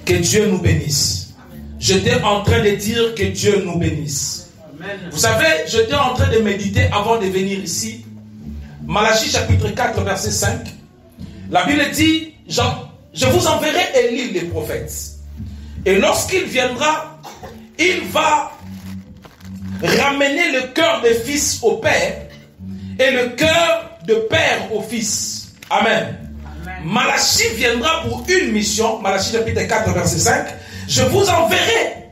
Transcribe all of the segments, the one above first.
Que Dieu nous bénisse. J'étais en train de dire que Dieu nous bénisse. Amen. Vous savez, j'étais en train de méditer avant de venir ici. Malachie chapitre 4 verset 5. La Bible dit, je vous enverrai Élie les prophètes. Et lorsqu'il viendra, il va ramener le cœur des fils au père et le cœur de père au fils. Amen. Malachie viendra pour une mission. Malachie chapitre 4 verset 5. Je vous enverrai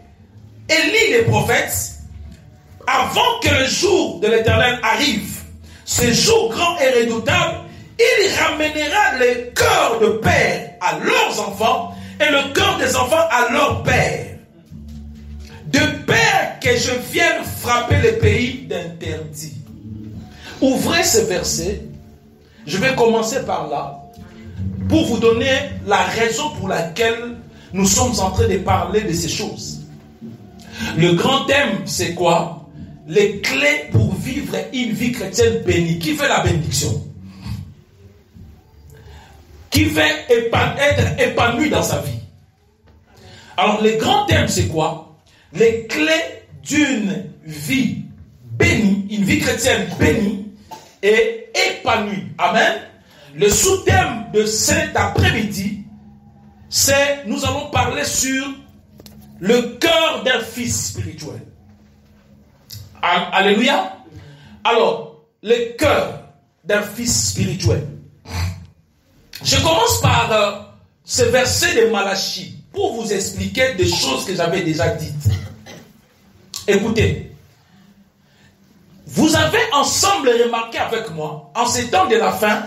Élie les prophètes avant que le jour de l'Éternel arrive. Ce jour grand et redoutable, il ramènera le cœur de père à leurs enfants et le cœur des enfants à leur père. De peur que je vienne frapper le pays d'interdit. Ouvrez ce verset. Je vais commencer par là pour vous donner la raison pour laquelle nous sommes en train de parler de ces choses. Le grand thème, c'est quoi? Les clés pour vivre une vie chrétienne bénie. Qui fait la bénédiction? Qui veut être épanoui dans sa vie? Alors, le grand thème, c'est quoi? Les clés d'une vie bénie, une vie chrétienne bénie et épanouie. Amen. Le sous-thème de cet après-midi, c'est, nous allons parler sur le cœur d'un fils spirituel. Alléluia. Alors, le cœur d'un fils spirituel. Je commence par ce verset de Malachie pour vous expliquer des choses que j'avais déjà dites. Écoutez, vous avez ensemble remarqué avec moi, en ces temps de la fin,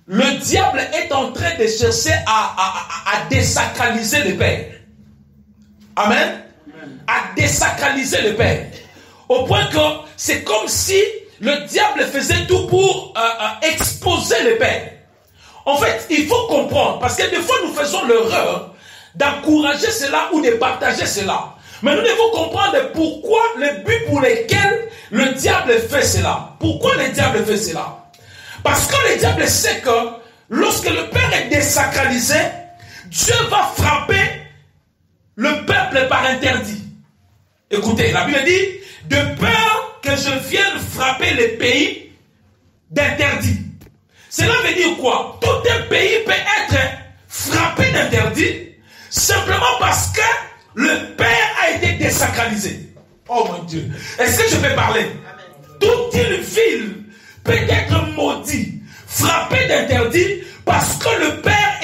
le diable est en train de chercher à désacraliser le Père. Amen. À désacraliser le Père. Au point que c'est comme si le diable faisait tout pour exposer le Père. En fait, il faut comprendre, parce que des fois nous faisons l'erreur d'encourager cela ou de partager cela. Mais nous devons comprendre pourquoi, le but pour lequel le diable fait cela. Pourquoi le diable fait cela? Parce que le diable sait que lorsque le Père est désacralisé, Dieu va frapper le peuple par interdit. Écoutez, la Bible dit, de peur que je vienne frapper les pays d'interdit. Cela veut dire quoi? Tout un pays peut être frappé d'interdit simplement parce que le Père a été désacralisé. Oh mon Dieu. Est-ce que je peux parler? Amen. Toute une ville peut être maudite, frappée d'interdit parce que le Père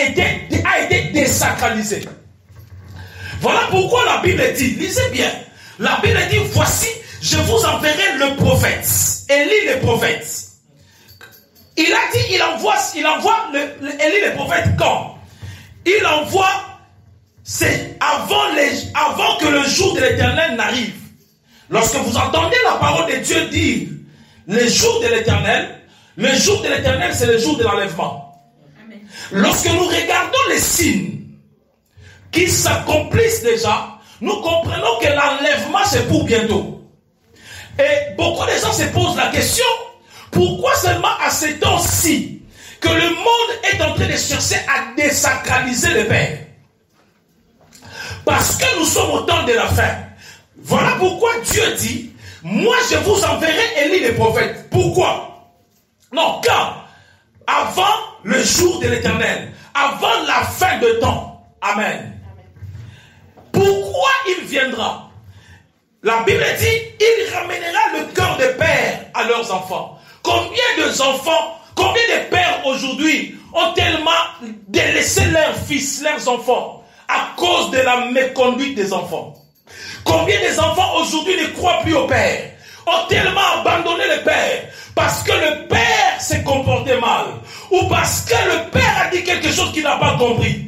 a été désacralisé. Voilà pourquoi la Bible dit, lisez bien, la Bible dit, voici, je vous enverrai le prophète, Élie le prophète. Il a dit, il envoie Élie le prophète quand? Il envoie, c'est avant que le jour de l'Éternel n'arrive. Lorsque vous entendez la parole de Dieu dire, le jour de l'Éternel, c'est le jour de l'enlèvement. Amen. Lorsque nous regardons les signes qui s'accomplissent déjà, nous comprenons que l'enlèvement c'est pour bientôt. Et beaucoup de gens se posent la question, pourquoi seulement à ces temps-ci que le monde est en train de chercher à désacraliser le Père? Parce que nous sommes au temps de la fin. Voilà pourquoi Dieu dit, moi je vous enverrai Élie le prophète. Pourquoi? Non, quand? Avant le jour de l'Éternel, avant la fin de temps. Amen. Pourquoi il viendra? La Bible dit, il ramènera le cœur des pères à leurs enfants. Combien de pères aujourd'hui ont tellement délaissé leurs fils, leurs enfants, à cause de la méconduite des enfants? Combien des enfants aujourd'hui ne croient plus au Père, ont tellement abandonné le Père, parce que le Père s'est comporté mal, ou parce que le Père a dit quelque chose qu'il n'a pas compris.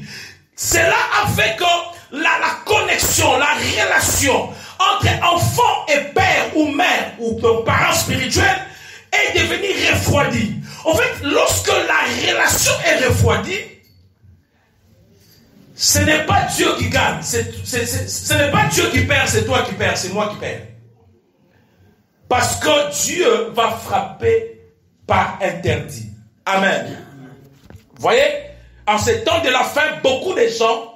Cela a fait que la connexion, la relation entre enfant et père ou mère ou parents spirituels est devenue refroidie. En fait, lorsque la relation est refroidie, ce n'est pas Dieu qui gagne, ce n'est pas Dieu qui perd, c'est toi qui perds, c'est moi qui perds. Parce que Dieu va frapper par interdit. Amen. Vous voyez, en ces temps de la fin, beaucoup de gens,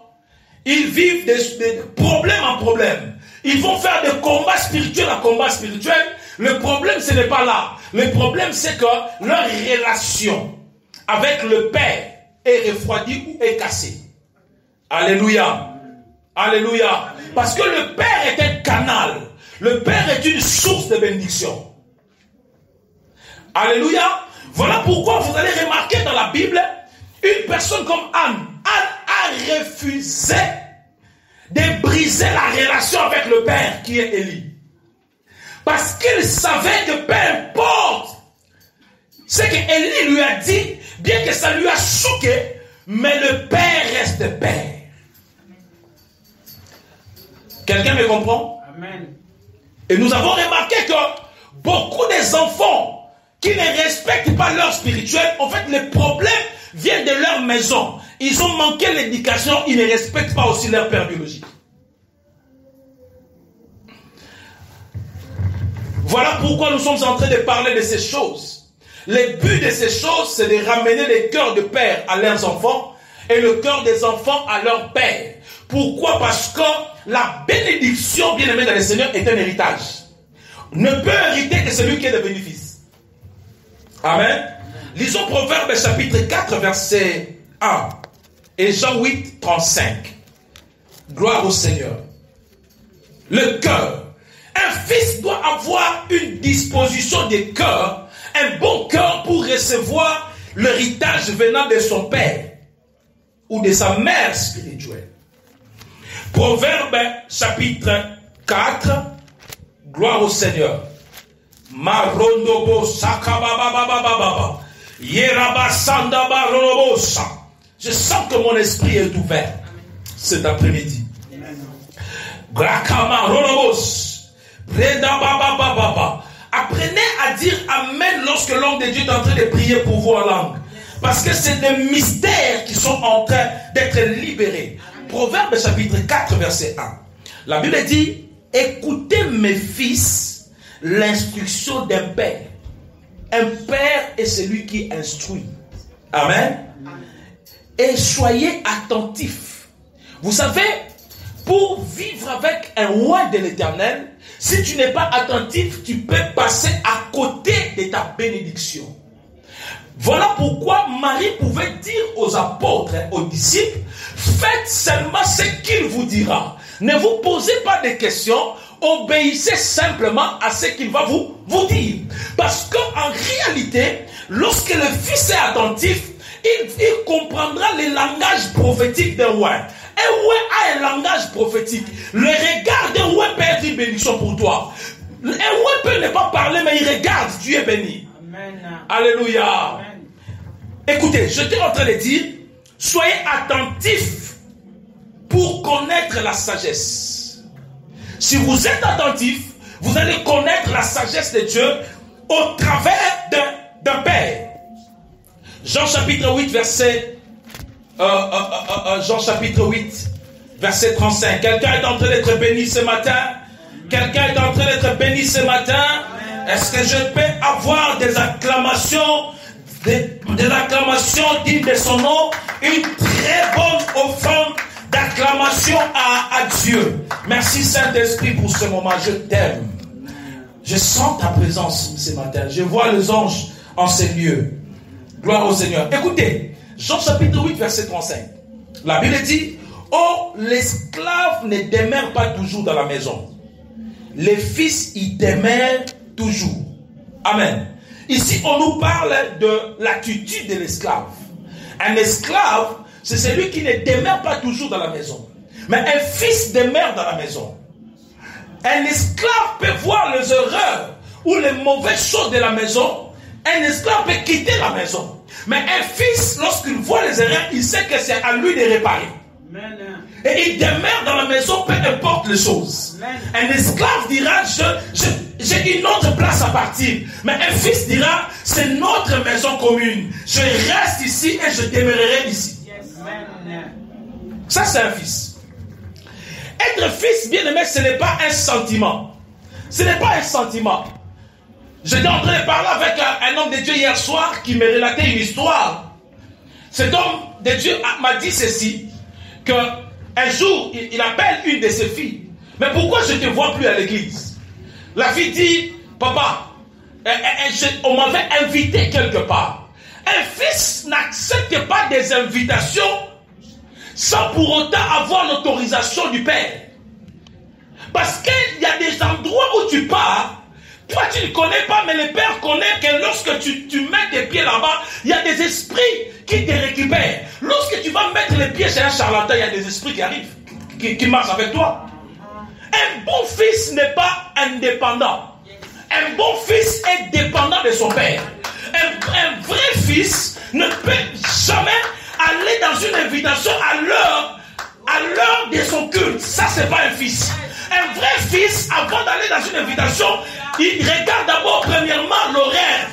Ils vivent des problèmes en problème. Ils vont faire de combat spirituel en combat spirituel. Le problème, ce n'est pas là. Le problème, c'est que leur relation avec le Père est refroidie ou est cassée. Alléluia. Alléluia. Parce que le Père est un canal. Le Père est une source de bénédiction. Alléluia. Voilà pourquoi vous allez remarquer dans la Bible, une personne comme Anne. Anne a refusé de briser la relation avec le Père qui est Élie. Parce qu'il savait que peu importe ce que Élie lui a dit, bien que ça lui a choqué, mais le Père reste Père. Quelqu'un me comprend? Amen. Et nous avons remarqué que beaucoup des enfants qui ne respectent pas leur spirituel, en fait, les problèmes viennent de leur maison. Ils ont manqué l'éducation, ils ne respectent pas aussi leur père biologique. Voilà pourquoi nous sommes en train de parler de ces choses. Le but de ces choses, c'est de ramener les cœurs de père à leurs enfants et le cœur des enfants à leur père. Pourquoi? Parce que la bénédiction, bien aimée dans le Seigneur, est un héritage. Ne peut hériter que celui qui est le bénéfice. Amen. Lisons Proverbes chapitre 4, verset 1 et Jean 8, 35. Gloire au Seigneur. Le cœur. Un fils doit avoir une disposition de cœur, un bon cœur pour recevoir l'héritage venant de son père ou de sa mère spirituelle. Proverbe chapitre 4, gloire au Seigneur. Marondobo sakabababababa. Yerabasanda baronobosa. Je sens que mon esprit est ouvert cet après-midi. Grakama ronobos. Apprenez à dire Amen lorsque l'homme de Dieu est en train de prier pour vous en langue. Parce que c'est des mystères qui sont en train d'être libérés. Proverbe chapitre 4 verset 1. La Bible dit: écoutez mes fils l'instruction d'un père. Un père est celui qui instruit. Amen. Et soyez attentifs. Vous savez, pour vivre avec un roi de l'Éternel, si tu n'es pas attentif, tu peux passer à côté de ta bénédiction. Voilà pourquoi Marie pouvait dire aux apôtres, aux disciples: faites seulement ce qu'il vous dira. Ne vous posez pas de questions, obéissez simplement à ce qu'il va vous dire. Parce qu'en réalité, lorsque le fils est attentif, il comprendra le langage prophétique d'un roi. Un roi a un langage prophétique. Le regard d'un roi peut être une bénédiction pour toi. Un roi peut ne pas parler, mais il regarde, tu es béni. Amen. Alléluia. Amen. Écoutez, je t'ai en train de dire, soyez attentifs pour connaître la sagesse. Si vous êtes attentifs, vous allez connaître la sagesse de Dieu au travers d'un père. Jean chapitre 8, verset Jean chapitre 8, verset 35. Quelqu'un est en train d'être béni ce matin? Quelqu'un est en train d'être béni ce matin? Est-ce que je peux avoir des acclamations, des acclamations dignes de son nom? Une très bonne offrande d'acclamation à Dieu. Merci Saint-Esprit pour ce moment. Je t'aime. Je sens ta présence ce matin. Je vois les anges en ces lieux. Gloire au Seigneur. Écoutez, Jean chapitre 8, verset 35. La Bible dit: oh, l'esclave ne demeure pas toujours dans la maison. Les fils y demeurent toujours. Amen. Ici, on nous parle de l'attitude de l'esclave. Un esclave, c'est celui qui ne demeure pas toujours dans la maison. Mais un fils demeure dans la maison. Un esclave peut voir les erreurs ou les mauvaises choses de la maison. Un esclave peut quitter la maison. Mais un fils, lorsqu'il voit les erreurs, il sait que c'est à lui de réparer. Amen. Et il demeure dans la maison, peu importe les choses. Amen. Un esclave dira: j'ai une autre place à partir. Mais un fils dira: c'est notre maison commune. Je reste ici et je demeurerai ici. Yes. Amen. Ça, c'est un fils. Être fils, bien aimé, ce n'est pas un sentiment. Ce n'est pas un sentiment. J'étais en train de parler avec un homme de Dieu hier soir qui me relatait une histoire. Cet homme de Dieu m'a dit ceci, que Un jour, il appelle une de ses filles. Mais pourquoi je ne te vois plus à l'église? La fille dit, papa, on m'avait invité quelque part. Un fils n'accepte pas des invitations sans pour autant avoir l'autorisation du père. Parce qu'il y a des endroits où tu pars, toi tu ne connais pas, mais le père connaît que lorsque tu mets tes pieds là-bas, il y a des esprits qui te récupèrent. Lorsque tu vas mettre les pieds chez un charlatan, il y a des esprits qui arrivent, qui marchent avec toi. Un bon fils n'est pas indépendant. Un bon fils est dépendant de son père. Un vrai fils ne peut jamais aller dans une invitation à l'heure de son culte. Ça, c'est pas un fils. Un vrai fils, avant d'aller dans une invitation, il regarde d'abord, premièrement, l'horaire.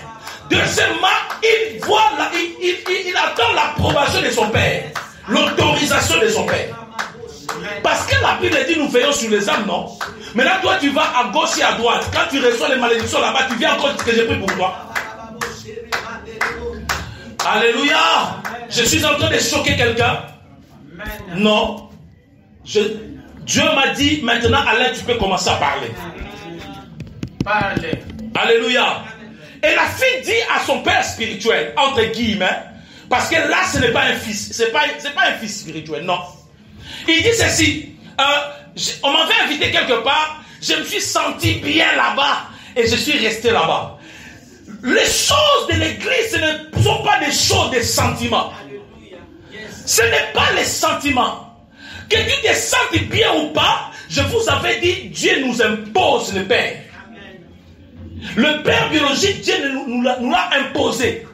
Deuxièmement, il attend l'approbation de son père. L'autorisation de son père. Parce que la Bible dit nous veillons sur les âmes, non? Mais là, toi, tu vas à gauche et à droite. Quand tu reçois les malédictions là-bas, tu viens encore que j'ai pris pour toi. Alléluia. Je suis en train de choquer quelqu'un? Non. Dieu m'a dit, maintenant, Alain, tu peux commencer à parler. Alléluia. Et la fille dit à son père spirituel, entre guillemets, parce que là, ce n'est pas un fils. C'est pas un fils spirituel, non. Il dit ceci, on m'avait invité quelque part, je me suis senti bien là-bas et je suis resté là-bas. Les choses de l'église, ce ne sont pas des choses de sentiments. Ce n'est pas les sentiments. Que tu te sentes bien ou pas, je vous avais dit, Dieu nous impose le Père. Le Père biologique, Dieu nous l'a imposé.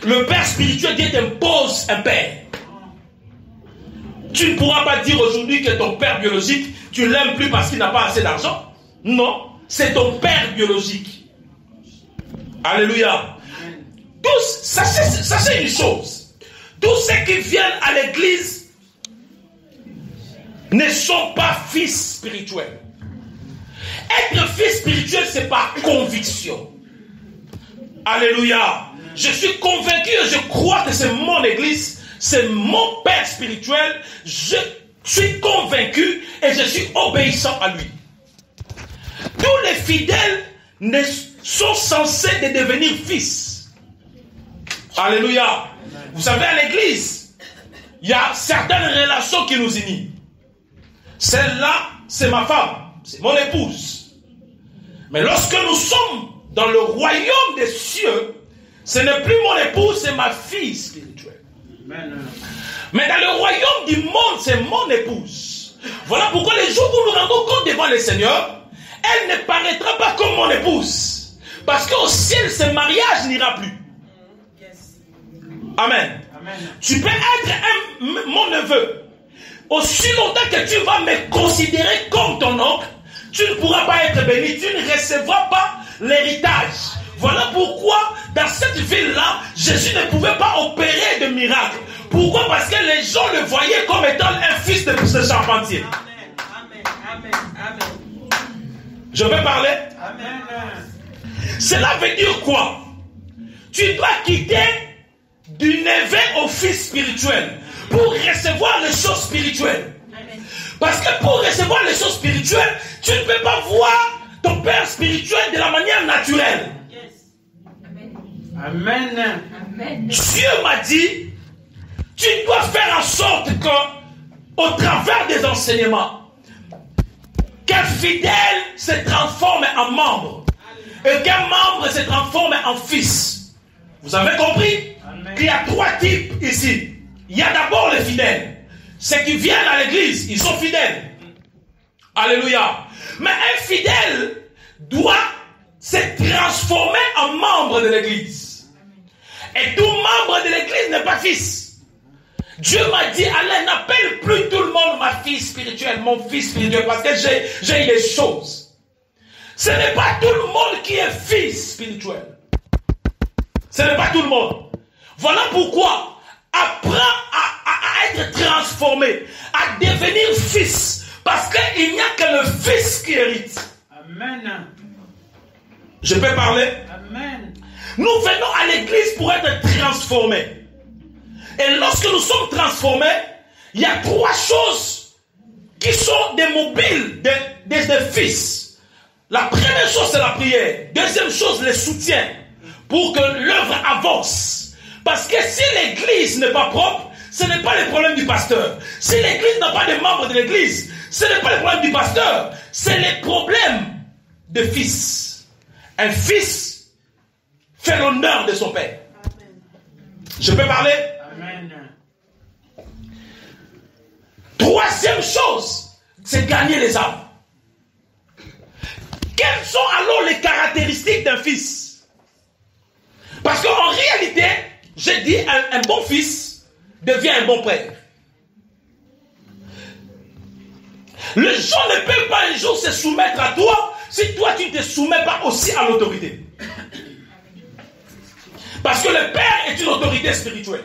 Le Père spirituel, Dieu t'impose un Père. Tu ne pourras pas dire aujourd'hui que ton père biologique, tu ne l'aimes plus parce qu'il n'a pas assez d'argent. Non, c'est ton père biologique. Alléluia. Tous, sachez une chose. Tous ceux qui viennent à l'église ne sont pas fils spirituels. Être fils spirituel, c'est par conviction. Alléluia. Je suis convaincu et je crois que c'est mon église. C'est mon père spirituel, je suis convaincu et je suis obéissant à lui. Tous les fidèles sont censés de devenir fils. Alléluia. Vous savez, à l'église, il y a certaines relations qui nous unissent. Celle-là, c'est ma femme, c'est mon épouse. Mais lorsque nous sommes dans le royaume des cieux, ce n'est plus mon épouse, c'est ma fille spirituelle. Mais dans le royaume du monde, c'est mon épouse. Voilà pourquoi les jours où nous rendons compte devant le Seigneur, elle ne paraîtra pas comme mon épouse. Parce qu'au ciel, ce mariage n'ira plus. Amen. Tu peux être mon neveu. Aussi longtemps que tu vas me considérer comme ton oncle, tu ne pourras pas être béni. Tu ne recevras pas l'héritage. Voilà pourquoi, dans cette ville-là, Jésus ne pouvait pas opérer de miracles. Pourquoi? Parce que les gens le voyaient comme étant un fils de charpentier. Je peux parler? Cela veut dire quoi? Tu dois quitter du neveu au fils spirituel pour recevoir les choses spirituelles. Parce que pour recevoir les choses spirituelles, tu ne peux pas voir ton père spirituel de la manière naturelle. Amen. Dieu m'a dit, tu dois faire en sorte que, au travers des enseignements, qu'un fidèle se transforme en membre et qu'un membre se transforme en fils. Vous avez compris? Amen. Il y a trois types ici. Il y a d'abord les fidèles. Ceux qui viennent à l'église, ils sont fidèles. Alléluia. Mais un fidèle doit se transformer en membre de l'église. Et tout membre de l'église n'est pas fils. Dieu m'a dit, Alain, n'appelle plus tout le monde ma fille spirituelle, mon fils spirituel, parce que j'ai des choses. Ce n'est pas tout le monde qui est fils spirituel. Ce n'est pas tout le monde. Voilà pourquoi, apprends à être transformé, à devenir fils, parce qu'il n'y a que le fils qui hérite. Amen. Je peux parler? Amen. Nous venons à l'église pour être transformés. Et lorsque nous sommes transformés, il y a trois choses qui sont des mobiles des fils. La première chose, c'est la prière. Deuxième chose, le soutien pour que l'œuvre avance. Parce que si l'église n'est pas propre, ce n'est pas le problème du pasteur. Si l'église n'a pas de membres de l'église, ce n'est pas le problème du pasteur. C'est le problème de fils. Un fils fait l'honneur de son père. Amen. Je peux parler? Amen. Troisième chose, c'est gagner les âmes. Quelles sont alors les caractéristiques d'un fils? Parce qu'en réalité, j'ai dit un bon fils devient un bon père. Les gens ne peuvent pas un jour se soumettre à toi si toi tu ne te soumets pas aussi à l'autorité. Parce que le père est une autorité spirituelle.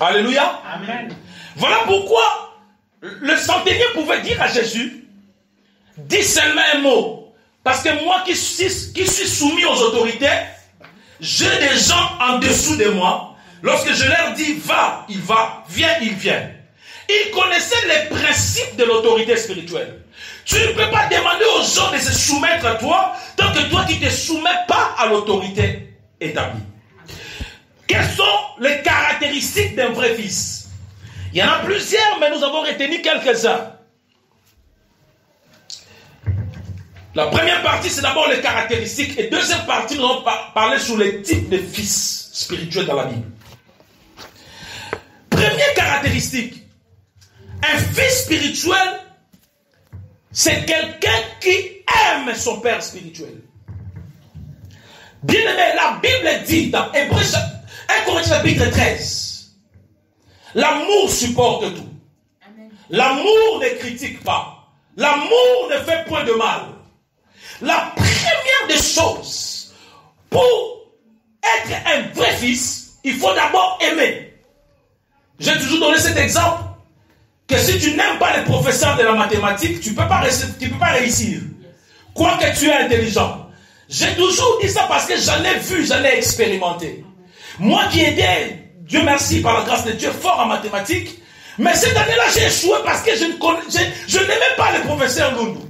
Alléluia. Amen. Voilà pourquoi le centenier pouvait dire à Jésus, dis seulement un mot. Parce que moi qui suis soumis aux autorités, j'ai des gens en dessous de moi. Lorsque je leur dis va, il va, viens, il vient. Ils connaissaient les principes de l'autorité spirituelle. Tu ne peux pas demander aux gens de se soumettre à toi tant que toi tu ne te soumets pas à l'autorité établie. Quelles sont les caractéristiques d'un vrai fils? Il y en a plusieurs, mais nous avons retenu quelques-uns. La première partie, c'est d'abord les caractéristiques. Et deuxième partie, nous allons parler sur les types de fils spirituels dans la Bible. Première caractéristique. Un fils spirituel, c'est quelqu'un qui aime son père spirituel. Bien aimé, la Bible dit dans Hébreux 1 Corinthiens chapitre 13, l'amour supporte tout. Amen. L'amour ne critique pas. L'amour ne fait point de mal. La première des choses, pour être un vrai fils, il faut d'abord aimer. J'ai toujours donné cet exemple, que si tu n'aimes pas les professeurs de la mathématique, tu ne peux pas réussir. Quoique tu es intelligent. J'ai toujours dit ça parce que j'en ai vu, j'en ai expérimenté. Moi qui étais, Dieu merci, par la grâce de Dieu, fort en mathématiques, mais cette année-là, j'ai échoué parce que je n'aimais pas les professeurs Lundu.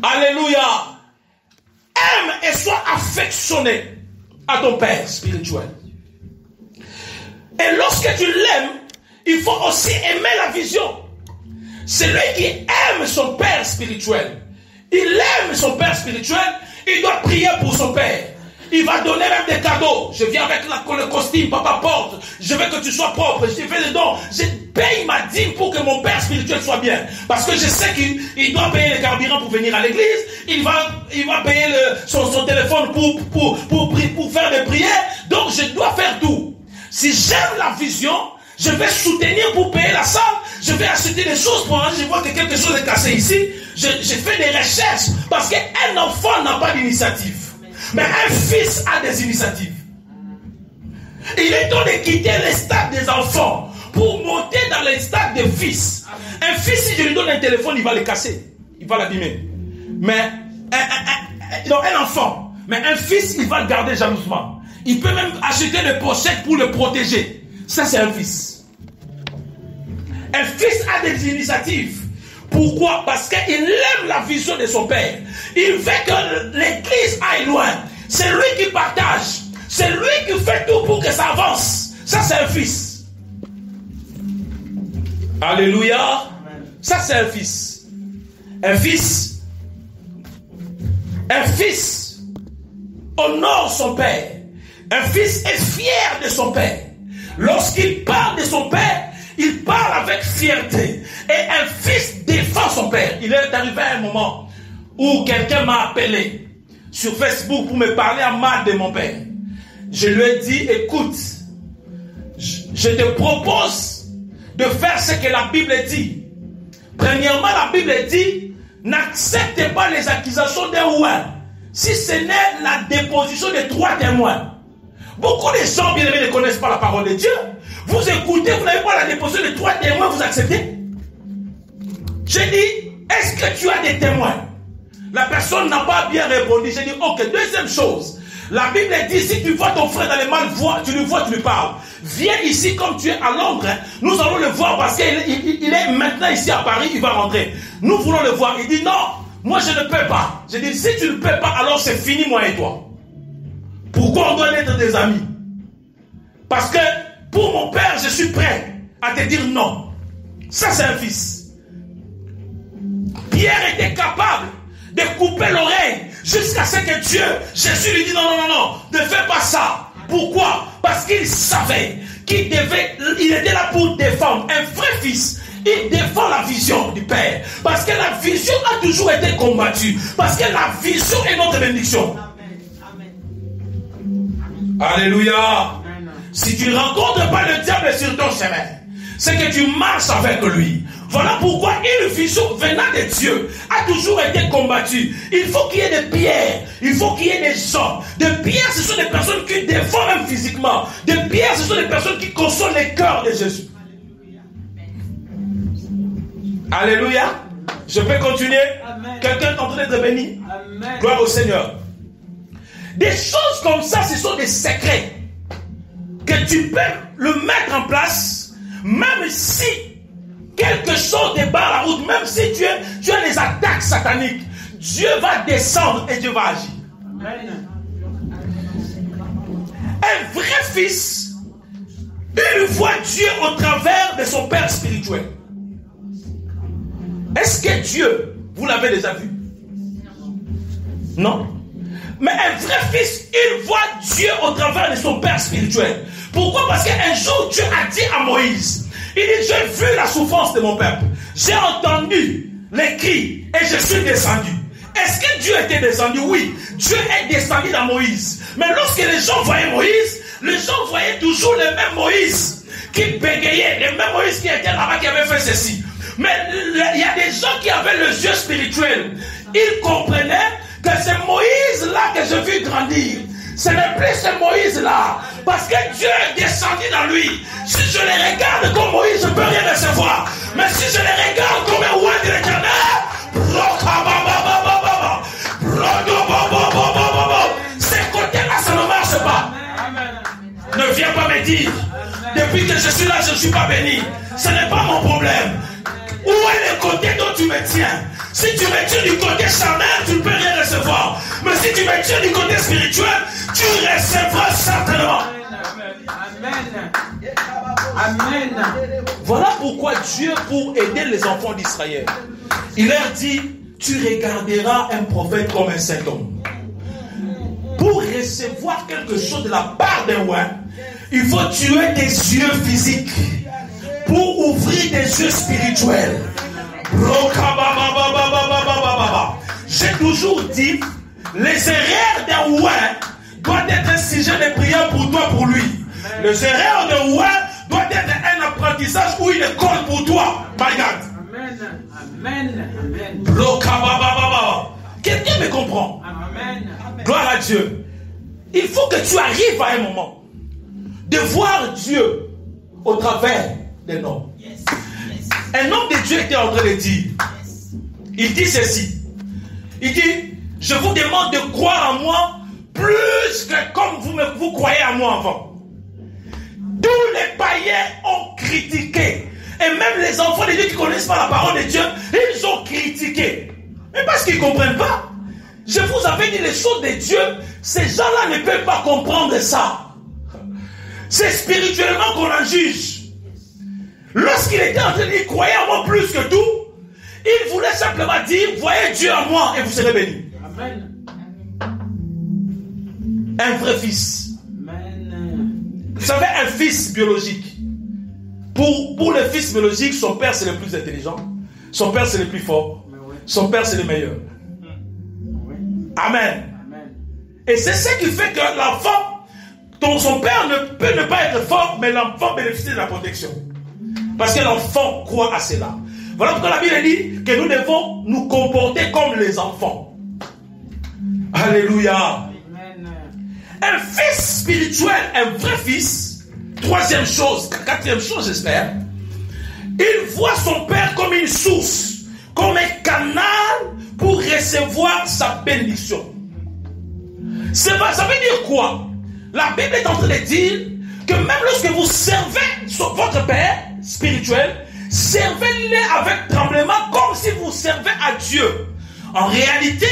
Alléluia. Aime et sois affectionné à ton père spirituel. Et lorsque tu l'aimes, il faut aussi aimer la vision. Celui qui aime son père spirituel, il aime son père spirituel, il doit prier pour son père. Il va donner même des cadeaux. Je viens avec le costume, papa porte. Je veux que tu sois propre. Je fais des dons. Je paye ma dîme pour que mon père spirituel soit bien. Parce que je sais qu'il doit payer le carburant pour venir à l'église. Il va payer son téléphone pour faire des prières. Donc je dois faire tout. Si j'aime la vision, je vais soutenir pour payer la salle. Je vais acheter des choses pour je vois que quelque chose est cassé ici. Je fais des recherches. Parce qu'un enfant n'a pas d'initiative. Mais un fils a des initiatives. Il est temps de quitter les stades des enfants pour monter dans les stades des fils. Un fils, si je lui donne un téléphone, il va le casser. Il va l'abîmer. Mais un enfant, mais un fils, il va le garder jalousement. Il peut même acheter des pochettes pour le protéger. Ça, c'est un fils. Un fils a des initiatives. Pourquoi? Parce qu'il aime la vision de son père. Il veut que l'église aille loin. C'est lui qui partage. C'est lui qui fait tout pour que ça avance. Ça, c'est un fils. Alléluia. Ça, c'est un fils. Un fils honore son père. Un fils est fier de son père. Lorsqu'il parle de son père, il parle avec fierté. Et un fils défend son père. Il est arrivé à un moment où quelqu'un m'a appelé sur Facebook pour me parler en mal de mon père. Je lui ai dit, écoute, je te propose de faire ce que la Bible dit. Premièrement, la Bible dit, n'acceptez pas les accusations d'un roi, si ce n'est la déposition de 3 témoins. Beaucoup de gens, bien aimés, ne connaissent pas la parole de Dieu. Vous écoutez, vous n'avez pas la déposition de 3 témoins, vous acceptez? J'ai dit, est-ce que tu as des témoins? La personne n'a pas bien répondu. J'ai dit, ok, deuxième chose. La Bible dit, si tu vois ton frère dans les mal, tu lui vois, tu lui parles. Viens ici comme tu es à Londres. Nous allons le voir parce qu'il est maintenant ici à Paris, il va rentrer. Nous voulons le voir. Il dit non, moi je ne peux pas. Je dis, si tu ne peux pas, alors c'est fini moi et toi. Pourquoi on doit être des amis? Parce que pour mon père, je suis prêt à te dire non. Ça c'est un fils. Pierre était capable de couper l'oreille jusqu'à ce que Dieu, Jésus lui dit non, ne fais pas ça. Pourquoi? Parce qu'il savait qu'il était là pour défendre. Un vrai fils, il défend la vision du Père. Parce que la vision a toujours été combattue. Parce que la vision est notre bénédiction. Amen. Alléluia. Amen. Si tu ne rencontres pas le diable sur ton chemin, c'est que tu marches avec lui. Voilà pourquoi une vision venant de Dieu a toujours été combattue. Il faut qu'il y ait des pierres, il faut qu'il y ait des hommes. Des pierres, ce sont des personnes qui défendent même physiquement. Des pierres, ce sont des personnes qui consolent les cœurs de Jésus. Alléluia. Je peux continuer? Quelqu'un est en train d'être béni? Amen. Gloire au Seigneur. Des choses comme ça, ce sont des secrets que tu peux le mettre en place, même si quelque chose débarre la route, même si tu as des attaques sataniques, Dieu va descendre et Dieu va agir. Amen. Un vrai fils, il voit Dieu au travers de son père spirituel. Est-ce que Dieu, vous l'avez déjà vu? Non. Mais un vrai fils, il voit Dieu au travers de son père spirituel. Pourquoi? Parce qu'un jour, Dieu a dit à Moïse, il dit, j'ai vu la souffrance de mon peuple. J'ai entendu les cris et je suis descendu. Est-ce que Dieu était descendu? Oui. Dieu est descendu dans Moïse. Mais lorsque les gens voyaient Moïse, les gens voyaient toujours le même Moïse qui bégayait, le même Moïse qui était là-bas, qui avait fait ceci. Mais il y a des gens qui avaient les yeux spirituels. Ils comprenaient que c'est Moïse-là que je vis grandir. Ce n'est plus ce Moïse-là. Parce que Dieu est descendu dans lui. Si je les regarde comme Moïse, je ne peux rien recevoir. Mais si je les regarde comme un roi de l'Éternel, ces côtés-là, ça ne marche pas. Ne viens pas me dire, depuis que je suis là, je ne suis pas béni. Ce n'est pas mon problème. Où est le côté dont tu me tiens? Si tu me tiens du côté charnel, tu ne peux rien recevoir. Mais si tu me tiens du côté spirituel, tu recevras certainement. Amen. Amen. Voilà pourquoi Dieu, pour aider les enfants d'Israël, il leur dit, tu regarderas un prophète comme un saint homme. Pour recevoir quelque chose de la part d'un roi, il faut tuer tes yeux physiques pour ouvrir des yeux spirituels. J'ai toujours dit, les erreurs d'un roi doivent être un sujet de prière pour toi, pour lui. Les erreurs d'un roi doivent être un apprentissage ou une école pour toi. My God. Amen. Amen. Quelqu'un me comprend? Amen. Gloire à Dieu. Il faut que tu arrives à un moment de voir Dieu au travers d'un homme. Un homme de Dieu était en train de dire, il dit ceci, il dit, je vous demande de croire en moi plus que comme vous croyez en moi avant. Tous les païens ont critiqué, et même les enfants de Dieu qui ne connaissent pas la parole de Dieu, ils ont critiqué. Mais parce qu'ils ne comprennent pas. Je vous avais dit les choses de Dieu, ces gens-là ne peuvent pas comprendre ça. C'est spirituellement qu'on en juge. Lorsqu'il était en train de dire, croyez en moi plus que tout, il voulait simplement dire, voyez Dieu en moi et vous serez bénis. Amen. Un vrai fils. Amen. Vous savez, un fils biologique. Pour le fils biologique, son père c'est le plus intelligent, son père c'est le plus fort, son père c'est le meilleur. Amen. Amen. Et c'est ce qui fait que l'enfant, son père ne peut ne pas être fort, mais l'enfant bénéficie de la protection. Parce que l'enfant croit à cela. Voilà pourquoi la Bible dit que nous devons nous comporter comme les enfants. Alléluia. Amen. Un fils spirituel, un vrai fils, quatrième chose j'espère, il voit son père comme une source, comme un canal pour recevoir sa bénédiction. Ça veut dire quoi? La Bible est en train de dire que même lorsque vous servez votre Père spirituel, servez-le avec tremblement comme si vous servez à Dieu. En réalité,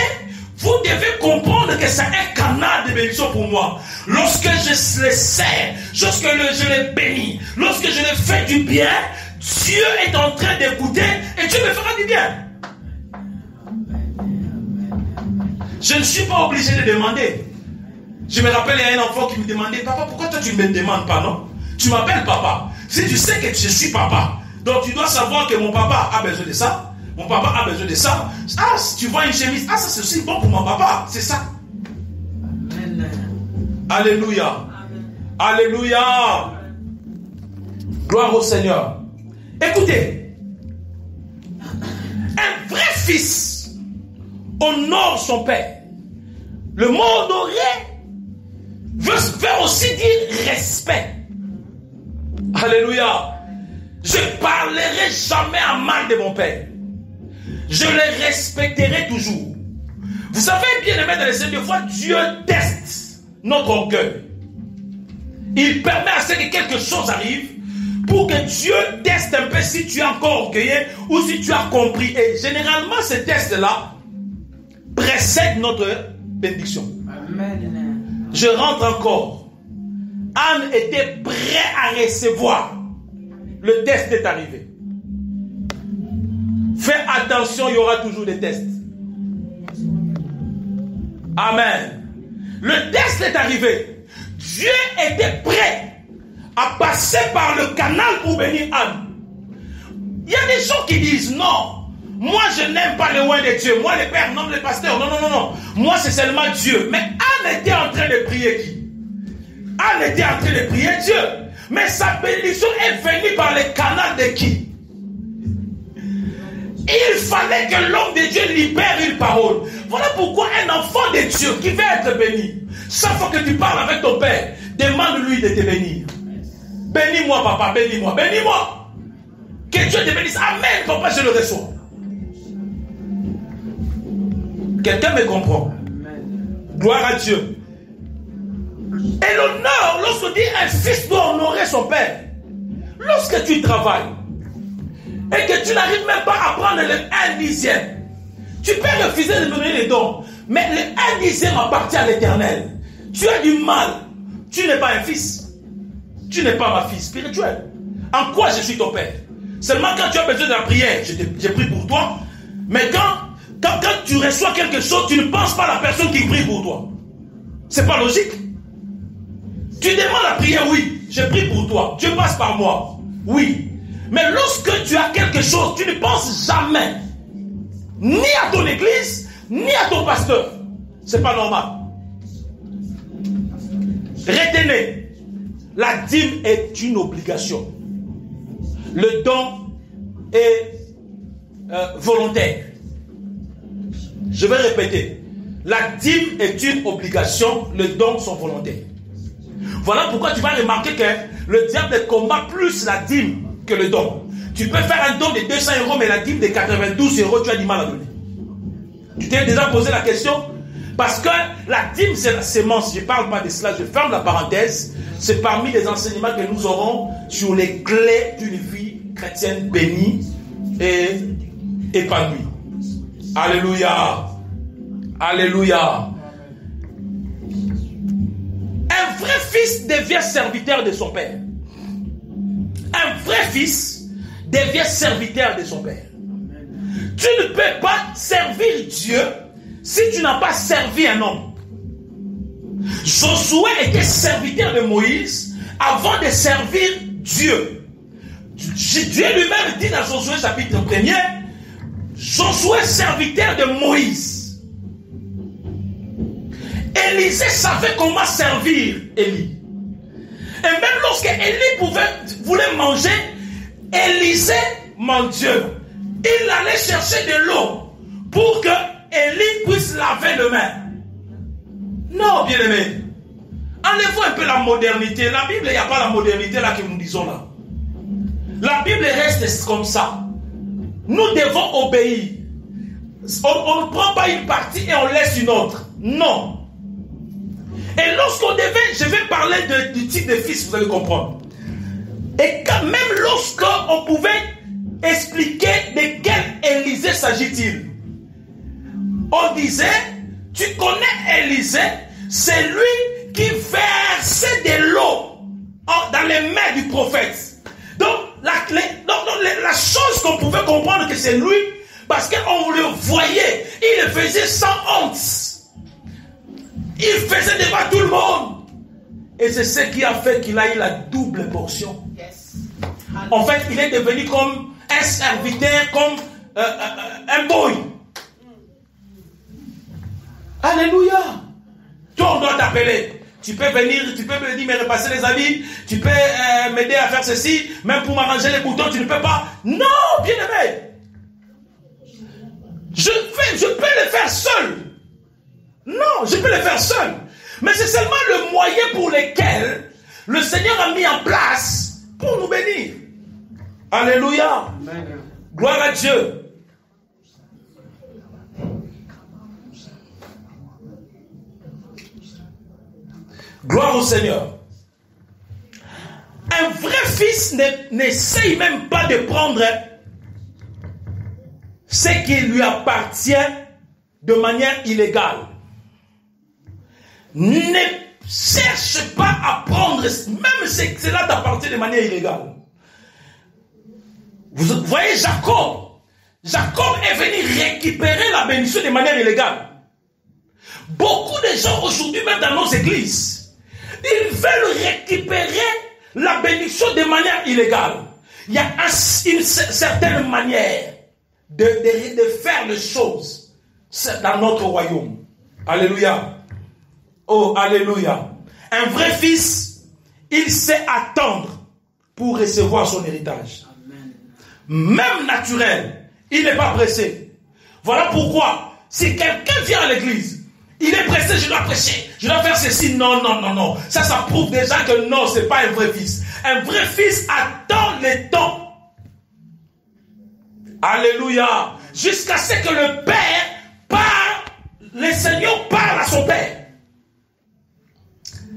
vous devez comprendre que c'est un canal de bénédiction pour moi. Lorsque je les sers, lorsque je les bénis, lorsque je les fais du bien, Dieu est en train d'écouter et Dieu me fera du bien. Je ne suis pas obligé de demander. Je me rappelle, il y a un enfant qui me demandait, papa, pourquoi toi tu ne me demandes pas, non? Tu m'appelles papa. Si tu sais que je suis papa, donc tu dois savoir que mon papa a besoin de ça. Mon papa a besoin de ça. Ah, si tu vois une chemise, ah, ça c'est aussi bon pour mon papa. C'est ça. Amen. Alléluia. Amen. Alléluia. Gloire au Seigneur. Écoutez. Un vrai fils honore son père. Le mot honorer veut aussi dire respect. Alléluia. Je parlerai jamais en mal de mon père. Je le respecterai toujours. Vous savez, bien aimé dans les Seigneurs, des fois, Dieu teste notre orgueil. Il permet à ce que quelque chose arrive pour que Dieu teste un peu si tu es encore orgueilleux ou si tu as compris. Et généralement, ce test-là précède notre bénédiction. Amen. Je rentre encore. Anne était prêt à recevoir. Le test est arrivé. Fais attention, il y aura toujours des tests. Amen. Le test est arrivé. Dieu était prêt à passer par le canal pour bénir Anne. Il y a des gens qui disent non. Moi, je n'aime pas le loin de Dieu. Moi, le père, non, le pasteur. Non. Moi, c'est seulement Dieu. Mais Anne était en train de prier qui? Anne était en train de prier Dieu. Mais sa bénédiction est venue par le canal de qui? Il fallait que l'homme de Dieu libère une parole. Voilà pourquoi un enfant de Dieu qui veut être béni, chaque fois que tu parles avec ton père, demande-lui de te bénir. Bénis-moi, papa, bénis-moi, bénis-moi. Que Dieu te bénisse. Amen, papa, je le reçois. Quelqu'un me comprend? Gloire à Dieu. Et l'honneur, lorsqu'on dit un fils doit honorer son père, lorsque tu travailles et que tu n'arrives même pas à prendre le 1/10, tu peux refuser de donner les dons, mais le 1/10 appartient à l'Éternel. Tu as du mal, tu n'es pas un fils, tu n'es pas ma fille spirituelle. En quoi je suis ton père? Seulement quand tu as besoin de la prière, j'ai pris pour toi, mais quand tu reçois quelque chose, tu ne penses pas à la personne qui prie pour toi. C'est pas logique. Tu demandes la prière, oui, je prie pour toi, Dieu passe par moi, oui. Mais lorsque tu as quelque chose, tu ne penses jamais ni à ton église, ni à ton pasteur. C'est pas normal. Retenez, la dîme est une obligation. Le don est volontaire. Je vais répéter. La dîme est une obligation, les dons sont volontaires. Voilà pourquoi tu vas remarquer que le diable combat plus la dîme que le don. Tu peux faire un don de 200 €, mais la dîme de 92 €, tu as du mal à donner. Tu t'es déjà posé la question? Parce que la dîme, c'est la sémence. Je ne parle pas de cela, je ferme la parenthèse. C'est parmi les enseignements que nous aurons sur les clés d'une vie chrétienne bénie et épanouie. Alléluia. Alléluia. Un vrai fils devient serviteur de son père. Un vrai fils devient serviteur de son père. Tu ne peux pas servir Dieu si tu n'as pas servi un homme. Josué était serviteur de Moïse avant de servir Dieu. Dieu lui-même dit dans Josué chapitre 1er, Josué serviteur de Moïse. Élisée savait comment servir Élie. Et même lorsque Élie voulait manger, Élisée, mon Dieu, il allait chercher de l'eau pour que Élie puisse laver les mains. Non, bien aimé. Enlevons un peu la modernité. La Bible, il n'y a pas la modernité là que nous disons là. La Bible reste comme ça. Nous devons obéir. On ne prend pas une partie et on laisse une autre. Non. Et lorsqu'on devait, je vais parler du type de fils, vous allez comprendre. Et quand même lorsqu'on pouvait expliquer de quel Élisée s'agit-il, on disait, tu connais Élisée, c'est lui qui versait de l'eau dans les mains du prophète. Donc la chose qu'on pouvait comprendre que c'est lui, parce qu'on le voyait, il le faisait sans honte. Il faisait devant tout le monde. Et c'est ce qui a fait qu'il a eu la double portion. Yes. En fait, il est devenu comme un serviteur, comme un boy. Alléluia. Toi, on doit t'appeler. Tu peux venir me repasser les habits. Tu peux m'aider à faire ceci. Même pour m'arranger les boutons, tu ne peux pas. Non, bien aimé. Je peux le faire seul. Non, je peux le faire seul. Mais c'est seulement le moyen pour lequel le Seigneur a mis en place pour nous bénir. Alléluia. Amen. Gloire à Dieu. Gloire au Seigneur. Un vrai fils n'essaye même pas de prendre ce qui lui appartient de manière illégale. Ne cherche pas à prendre, même si cela t'appartient de manière illégale. Vous voyez Jacob. Jacob est venu récupérer la bénédiction de manière illégale. Beaucoup de gens aujourd'hui, même dans nos églises, ils veulent récupérer la bénédiction de manière illégale. Il y a une certaine manière de faire les choses dans notre royaume. Alléluia. Oh, alléluia. Un vrai fils, il sait attendre pour recevoir son héritage. Amen. Même naturel, il n'est pas pressé. Voilà pourquoi, si quelqu'un vient à l'église, il est pressé, je dois prêcher, je dois faire ceci. Non. Ça prouve déjà que non, ce n'est pas un vrai fils. Un vrai fils attend le temps. Alléluia. Jusqu'à ce que le Père parle, le Seigneur parle à son Père.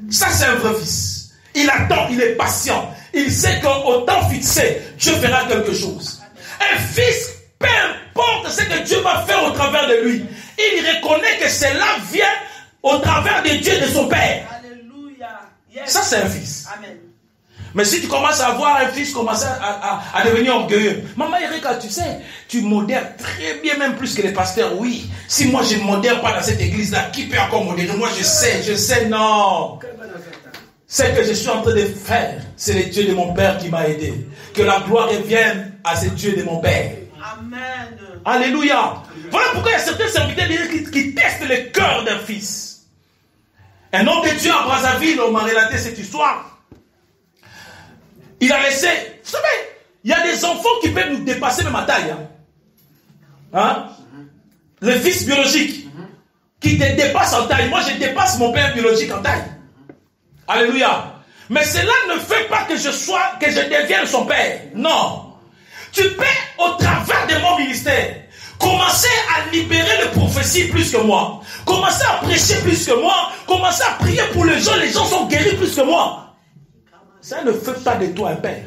Ça, c'est un vrai fils. Il attend, il est patient. Il sait qu'au temps fixé, Dieu fera quelque chose. Un fils, peu importe ce que Dieu va faire au travers de lui, il reconnaît que cela vient au travers de Dieu, de son Père. Alléluia. Yes. Ça, c'est un fils. Amen. Mais si tu commences à voir un fils commencer à devenir orgueilleux, maman Erika, tu sais, tu modères très bien, même plus que les pasteurs. Oui, si moi je ne modère pas dans cette église-là, qui peut encore modérer? Moi je sais, non. Ce que je suis en train de faire, c'est le Dieu de mon Père qui m'a aidé. Que la gloire revienne à ce Dieu de mon Père. Amen. Alléluia. Voilà pourquoi il y a certains serviteurs qui testent le cœur d'un fils. Un homme de Dieu à Brazzaville, on m'a relaté cette histoire. Il a laissé, vous savez, il y a des enfants qui peuvent nous dépasser même à taille. Hein? Le fils biologique qui te dépasse en taille. Moi, je dépasse mon père biologique en taille. Alléluia. Mais cela ne fait pas que je devienne son père. Non. Tu peux, au travers de mon ministère, commencer à libérer les prophéties plus que moi. Commencer à prêcher plus que moi. Commencer à prier pour les gens sont guéris plus que moi. Ça ne fait pas de toi un père.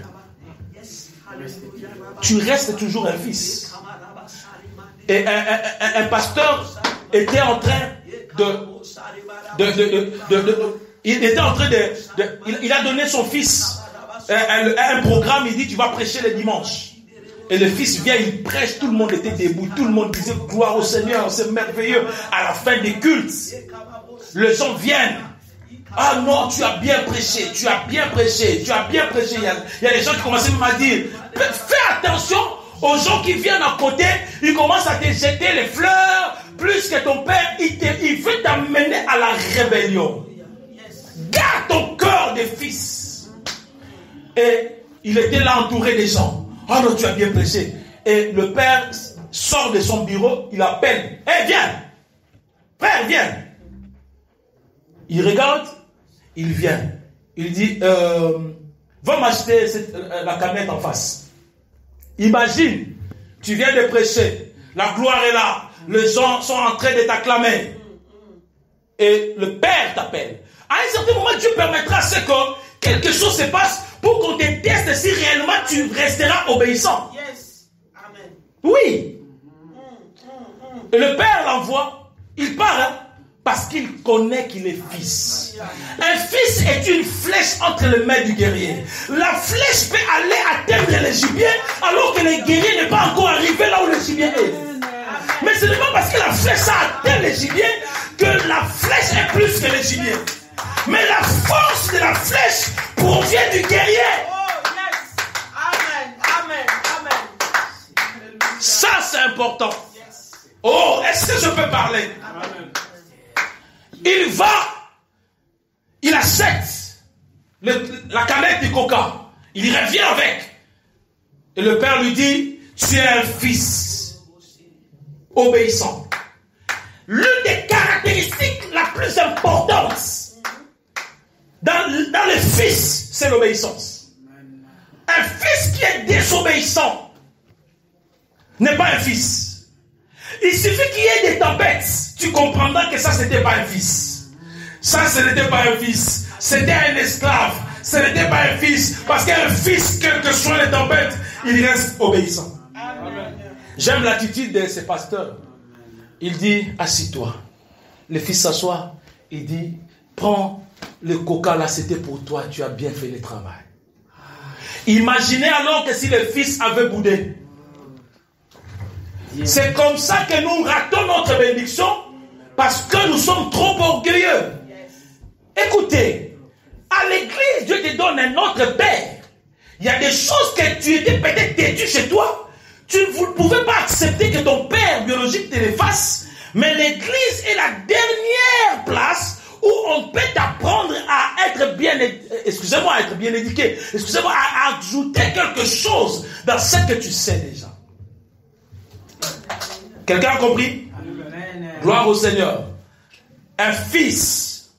Tu restes toujours un fils. Et un pasteur était en train il a donné son fils un programme, il dit tu vas prêcher le dimanche. Et le fils vient, il prêche, tout le monde était debout, tout le monde disait gloire au Seigneur, c'est merveilleux. À la fin des cultes, les gens viennent. Ah non, tu as bien prêché. Il y a des gens qui commencent même à dire, fais attention aux gens qui viennent à côté, ils commencent à te jeter les fleurs, plus que ton père, il veut t'amener à la rébellion. Garde ton cœur de fils. Et il était là entouré des gens. Ah non, tu as bien prêché. Et le père sort de son bureau, il appelle. Hé, viens. Frère, viens. Il regarde, il vient. Il dit, va m'acheter la canette en face. Imagine, tu viens de prêcher. La gloire est là. Les gens sont en train de t'acclamer. Et le père t'appelle. À un certain moment, Dieu permettra à ce que quelque chose se passe pour qu'on te teste si réellement tu resteras obéissant. Yes. Amen. Oui. Et le Père l'envoie, il part, hein, parce qu'il connaît qu'il est fils. Un fils est une flèche entre les mains du guerrier. La flèche peut aller atteindre le gibier alors que le guerrier n'est pas encore arrivé là où le gibier est. Mais ce n'est pas parce que la flèche a atteint le gibier que la flèche est plus que le gibier. Mais la force de la flèche provient du guerrier. Oh, yes. Amen. Amen. Amen. Ça, c'est important. Oh, est-ce que je peux parler? Amen. Il va, il achète la canette du coca. Il y revient avec. Et le père lui dit, tu es un fils obéissant. L'une des caractéristiques la plus importante dans le fils, c'est l'obéissance. Un fils qui est désobéissant n'est pas un fils. Il suffit qu'il y ait des tempêtes, tu comprendras que ça, c'était pas un fils. Ça, ce n'était pas un fils. C'était un esclave. Ce n'était pas un fils. Parce qu'un fils, quelles que soient les tempêtes, il reste obéissant. Amen. J'aime l'attitude de ces pasteurs. Il dit, assis-toi. Le fils s'assoit. Il dit, prends le coca là, c'était pour toi. Tu as bien fait le travail. Imaginez alors que si le fils avait boudé. C'est comme ça que nous ratons notre bénédiction parce que nous sommes trop orgueilleux. Écoutez, à l'église, Dieu te donne un autre père. Il y a des choses que tu étais peut-être têtu chez toi. Tu ne pouvais pas accepter que ton père biologique te les fasse. Mais l'église est la dernière place où on peut t'apprendre à être bien, à être bien éduqué. À ajouter quelque chose dans ce que tu sais déjà. Quelqu'un a compris? Amen. Gloire au Seigneur. Un fils,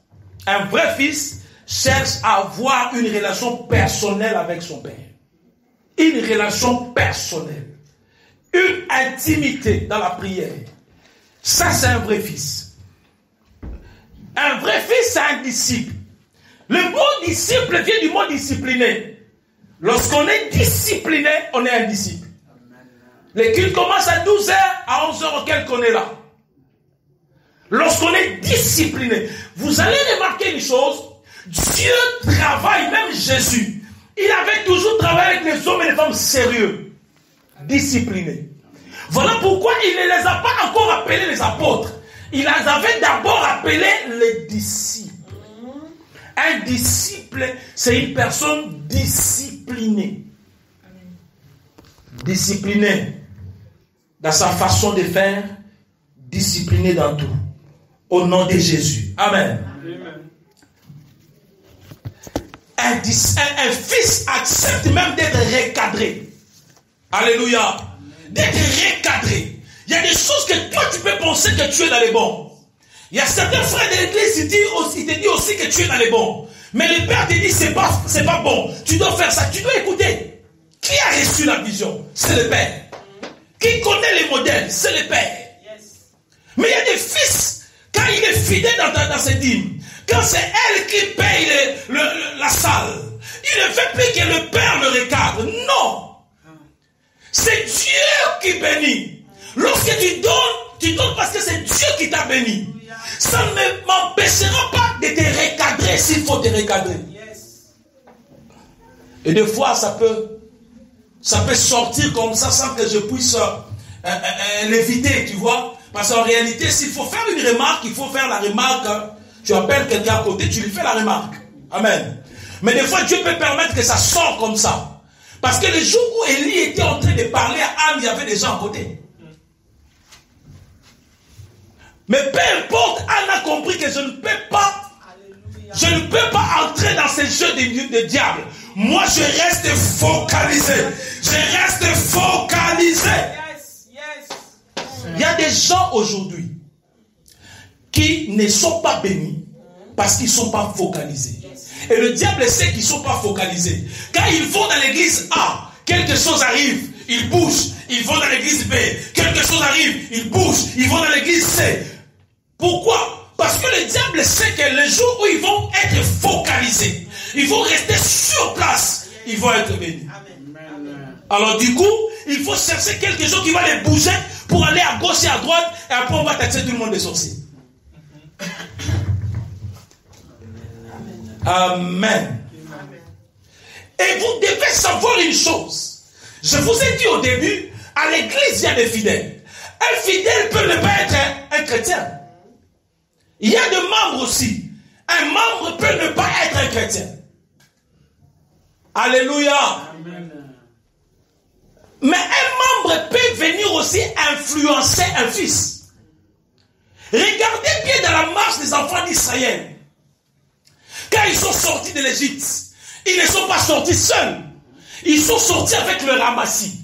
un vrai fils, cherche à avoir une relation personnelle avec son père. Une relation personnelle. Une intimité dans la prière. Ça, c'est un vrai fils. Un vrai fils, c'est un disciple. Le mot disciple vient du mot discipliné. Lorsqu'on est discipliné, on est un disciple. Les cultes commencent à 12h, à 11h auquel qu'on est là. Lorsqu'on est discipliné, vous allez remarquer une chose, Dieu travaille, même Jésus, il avait toujours travaillé avec les hommes et les femmes sérieux, disciplinés. Voilà pourquoi il ne les a pas encore appelés les apôtres. Il les avait d'abord appelés les disciples. Un disciple, c'est une personne disciplinée. Disciplinée dans sa façon de faire, discipliné dans tout. Au nom de Jésus. Amen. Un fils accepte même d'être recadré. Alléluia. D'être recadré. Il y a des choses que toi tu peux penser que tu es dans les bons. Il y a certains frères de l'église, il te dit aussi que tu es dans les bons. Mais le père te dit c'est pas bon. Tu dois faire ça. Tu dois écouter. Qui a reçu la vision? C'est le père. Qui connaît les modèles? C'est le père. Yes. Mais il y a des fils, quand il est fidèle dans ses dîmes, quand c'est elle qui paye la salle, il ne fait plus que le père le recadre. Non. C'est Dieu qui bénit. Lorsque tu donnes parce que c'est Dieu qui t'a béni. Ça ne m'empêchera pas de te recadrer s'il faut te recadrer. Yes. Et des fois, ça peut sortir comme ça sans que je puisse l'éviter, tu vois. Parce qu'en réalité, s'il faut faire une remarque, il faut faire la remarque. Tu appelles quelqu'un à côté, tu lui fais la remarque. Amen. Mais des fois, Dieu peut permettre que ça sorte comme ça. Parce que le jour où Élie était en train de parler à Anne, il y avait des gens à côté. Mais peu importe, Anne a compris que je ne peux pas entrer dans ces jeux de diable. Moi, je reste focalisé. Il y a des gens aujourd'hui qui ne sont pas bénis parce qu'ils ne sont pas focalisés. Et le diable sait qu'ils ne sont pas focalisés. Quand ils vont dans l'église A, quelque chose arrive, ils bougent. Ils vont dans l'église B, quelque chose arrive, ils bougent. Ils vont dans l'église C. Pourquoi? Parce que le diable sait que le jour où ils vont être focalisés, ils vont rester sur place, ils vont être bénis. Alors du coup, il faut chercher quelque chose qui va les bouger pour aller à gauche et à droite, et après on va taxer tout le monde de sorciers. Amen. Et vous devez savoir une chose. Je vous ai dit au début, à l'église il y a des fidèles. Un fidèle peut ne pas être un chrétien. Il y a des membres aussi. Un membre peut ne pas être un chrétien. Alléluia. Amen. Mais un membre peut venir aussi influencer un fils. Regardez bien dans la marche des enfants d'Israël. Quand ils sont sortis de l'Égypte, ils ne sont pas sortis seuls. Ils sont sortis avec le ramassis.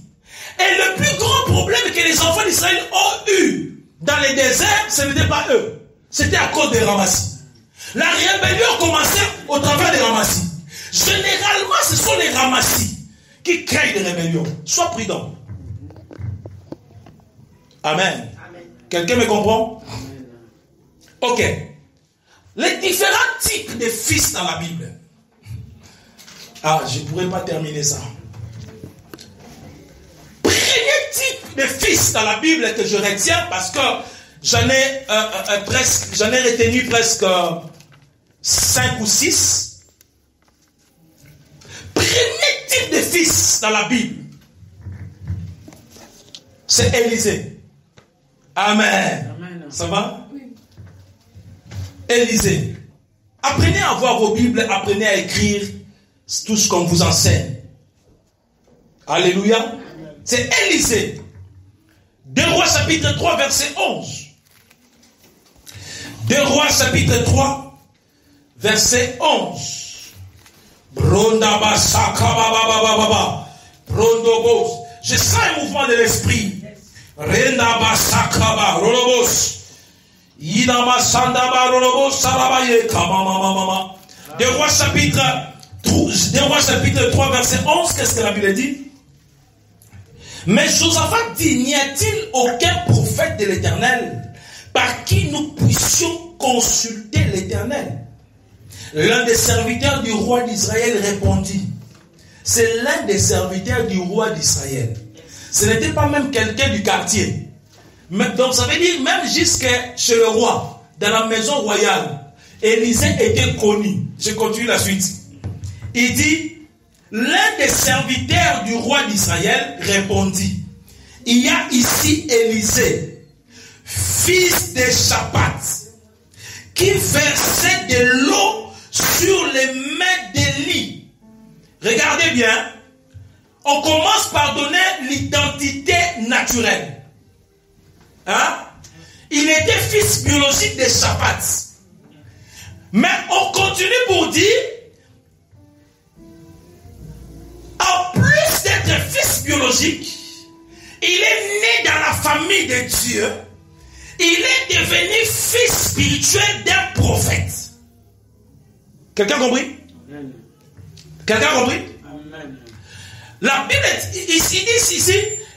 Et le plus grand problème que les enfants d'Israël ont eu dans les déserts, ce n'était pas eux. C'était à cause des ramassis. La rébellion commençait au travers des ramassis. Généralement, ce sont les ramassis qui créent des rébellions. Sois prudent. Amen. Amen. Quelqu'un me comprend? Amen. Ok. Les différents types de fils dans la Bible. Ah, je ne pourrais pas terminer ça. Premier type de fils dans la Bible que je retiens, parce que j'en ai retenu presque 5 ou 6. Premier type de fils dans la Bible, c'est Élisée. Amen. Amen. Ça va? Oui. Élisée. Apprenez à voir vos Bibles, apprenez à écrire tout ce qu'on vous enseigne. Alléluia. Amen. C'est Élisée. 2 Rois chapitre 3 verset 11. 2 Rois chapitre 3 verset 11. Je sens un mouvement de l'esprit. Deux Rois chapitre 3 verset 11, qu'est-ce que la Bible dit? Mais Josaphat dit, n'y a-t-il aucun prophète de l'Éternel par qui nous puissions consulter l'Éternel? L'un des serviteurs du roi d'Israël répondit. C'est l'un des serviteurs du roi d'Israël. Ce n'était pas même quelqu'un du quartier. Donc ça veut dire même jusque chez le roi, dans la maison royale, Élisée était connu. Je continue la suite. Il dit, l'un des serviteurs du roi d'Israël répondit, il y a ici Élisée, fils de Shaphat, qui versait de l'eau sur les mains d'Élie. Regardez bien, on commence par donner l'identité naturelle. Hein? Il était fils biologique de Shaphat. Mais on continue pour dire, en plus d'être fils biologique, il est né dans la famille de Dieu. Il est devenu fils spirituel d'un prophète. Quelqu'un a compris? Amen. Quelqu'un a compris? Amen. La Bible ici,